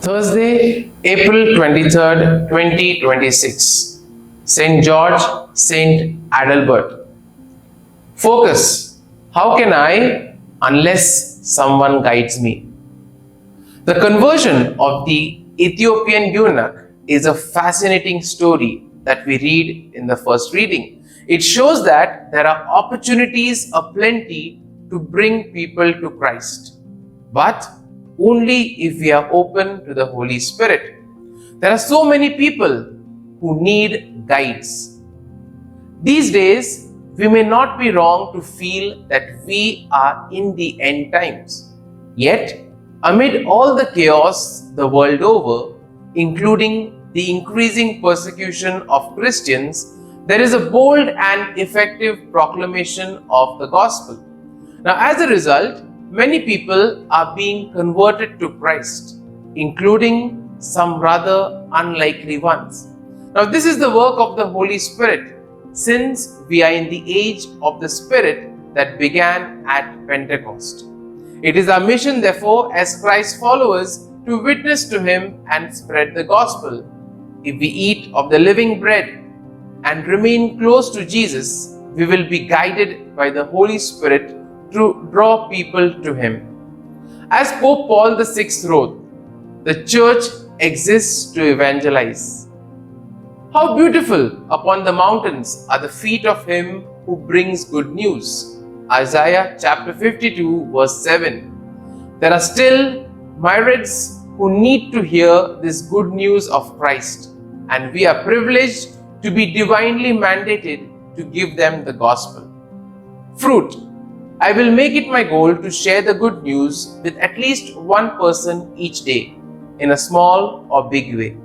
Thursday, April 23rd, 2026. St. George, St. Adalbert. Focus. How can I unless someone guides me? The conversion of the Ethiopian eunuch is a fascinating story that we read in the first reading. It shows that there are opportunities aplenty to bring people to Christ, but only if we are open to the Holy Spirit. There are so many people who need guides. These days, we may not be wrong to feel that we are in the end times. Yet, amid all the chaos the world over, including the increasing persecution of Christians, there is a bold and effective proclamation of the gospel. Now, as a result, many people are being converted to Christ, including some rather unlikely ones. Now, this is the work of the Holy Spirit, since we are in the age of the Spirit that began at Pentecost. It is our mission, therefore, as Christ's followers, to witness to Him and spread the gospel. If we eat of the living bread and remain close to Jesus, we will be guided by the Holy Spirit to draw people to Him. As Pope Paul VI wrote, the Church exists to evangelize. How beautiful upon the mountains are the feet of him who brings good news. Isaiah chapter 52 verse 7. There are still myriads who need to hear this good news of Christ, and we are privileged to be divinely mandated to give them the gospel. Fruit. I will make it my goal to share the good news with at least one person each day, in a small or big way.